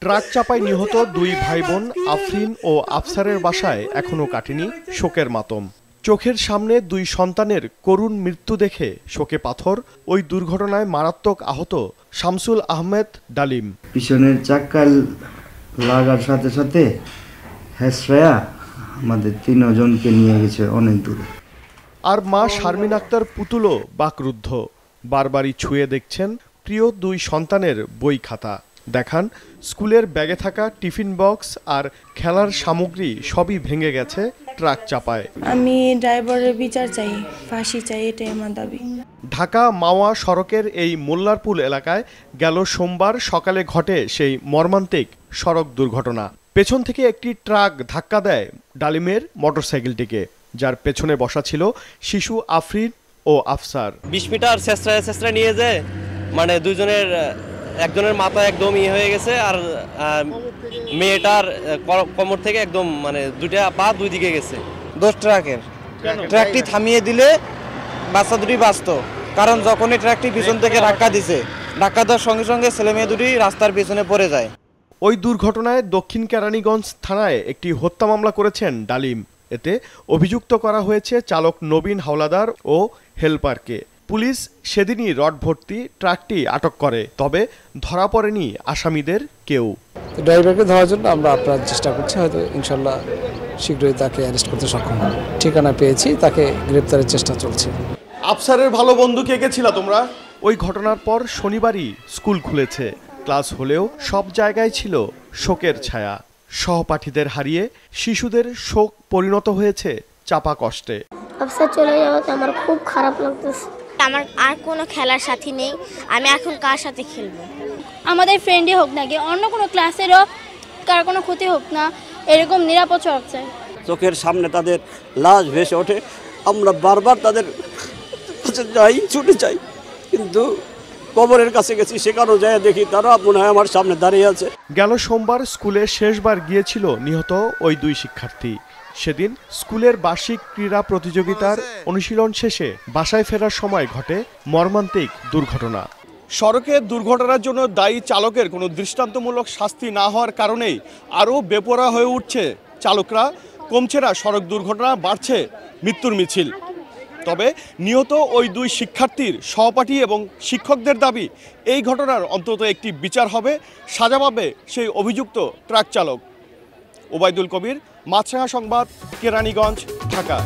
Truck চাপায় নিহত দুই ভাই বোন আফরিন ও আফসারের বাসায় এখনো কাটেনি শোকের মাতম। চোখের সামনে দুই সন্তানের করুণ মৃত্যু দেখে শোকে পাথর ওই দুর্ঘটনায় মারাত্মক আহত শামসুল আহমেদ ডালিম। পিছনের চাক্কা লাগার সাথে সাথে হেসরায়া আমাদের তিনজনকে নিয়ে গেছে অনেক দূরে। আর মা শারমিন আক্তার পুতুলও বাকরুদ্ধ। বারবারই ছুঁয়ে দেখছেন প্রিয় দুই সন্তানের বই খাতা। দেখান স্কুলের ব্যাগে থাকা টিফিন বক্স আর খেলার সামগ্রী সবই ভেঙে গেছে ট্রাক চাপায়। আমি ড্রাইভারের বিচার চাই, ফাঁসি চাই, এটাই আমার দাবি। ঢাকা মাওয়া সড়কের এই মোল্লারপুল এলাকায় গেল সোমবার সকালে ঘটে সেই মর্মান্তিক সড়ক দুর্ঘটনা। পেছন থেকে একটি ট্রাক ধাক্কা দেয় ডালিমের মোটরসাইকেলটিকে, যার পেছনে বসা ছিল শিশু আফরিন ও আফসার। 20 মিটার চেষ্টা নিয়ে যায়, মানে দুজনের একজনের মাথা একদম হয়ে গেছে, আর মেয়েটার কোমর থেকে একদম মানে দুইটা পা দুই দিকে গেছে। দোষ ট্রাকের। ট্রাকটি থামিয়ে দিলে বাচ্চা দুটি বাঁচত, কারণ যখনই ট্রাকটি পিছন থেকে ধাক্কা দিছে, ধাক্কা দেওয়ার সঙ্গে সঙ্গে ছেলে মেয়ে দুটি রাস্তার পিছনে পড়ে যায়। ওই দুর্ঘটনায় দক্ষিণ কেরানীগঞ্জ থানায় একটি হত্যা মামলা করেছেন ডালিম। এতে অভিযুক্ত করা হয়েছে চালক নবীন হাওলাদার ও হেলপারকে। পুলিশ সেদিনই রড ভর্তি ট্রাকটি আটক করে, তবে ধরা পড়েনি আসামিদের কেউ। ড্রাইভারকে ধরার জন্য আমরা আপনার চেষ্টা করছি, হয়তো ইনশাল্লাহ শীঘ্রই তাকে অ্যারেস্ট করতে সক্ষম হব। ঠিকানা পেয়েছি, তাকে গ্রেপ্তারের চেষ্টা চলছে। আফসারের ভালো বন্ধু কে ছিল তোমরা? ওই ঘটনার পর শনিবারই স্কুল খুলেছে। ক্লাস হলেও সব জায়গায় ছিল শোকের ছায়া। সহপাঠীদের হারিয়ে শিশুদের শোক পরিণত হয়েছে চাপা কষ্টে। আফসার চলে যাওয়াতে আমার খুব খারাপ লাগতেছে। আমার আর কোনো খেলার সাথী নেই, আমি এখন কার সাথে খেলবো? আমাদের ফ্রেন্ডই হোক না, অন্য কোনো ক্লাসেরও কার কোনো ক্ষতি হোক না, এরকম নিরাপদ সড়ক চাই। চোখের সামনে তাদের লাশ ভেসে ওঠে, আমরা বারবার তাদের কাছে যাই, ছুটে যাই, কিন্তু কবরের কাছে গেছি, সেখানেও যায় দেখি তারা মনে হয় আমার সামনে দাঁড়িয়ে আছে। গেল সোমবার স্কুলে শেষবার গিয়েছিল নিহত ওই দুই শিক্ষার্থী। সেদিন স্কুলের বার্ষিক ক্রীড়া প্রতিযোগিতার অনুশীলন শেষে বাসায় ফেরার সময় ঘটে মর্মান্তিক দুর্ঘটনা। সড়কে দুর্ঘটনার জন্য দায়ী চালকের কোনো দৃষ্টান্তমূলক শাস্তি না হওয়ার কারণেই আরও বেপরোয়া হয়ে উঠছে চালকরা। কমছে না সড়ক দুর্ঘটনা, বাড়ছে মৃত্যুর মিছিল। তবে নিহত ওই দুই শিক্ষার্থীর সহপাঠী এবং শিক্ষকদের দাবি, এই ঘটনার অন্তত একটি বিচার হবে, সাজা পাবে সেই অভিযুক্ত ট্রাক চালক। ওবায়দুল কবির, মাছরাঙা সংবাদ, কেরানীগঞ্জ, ঢাকা।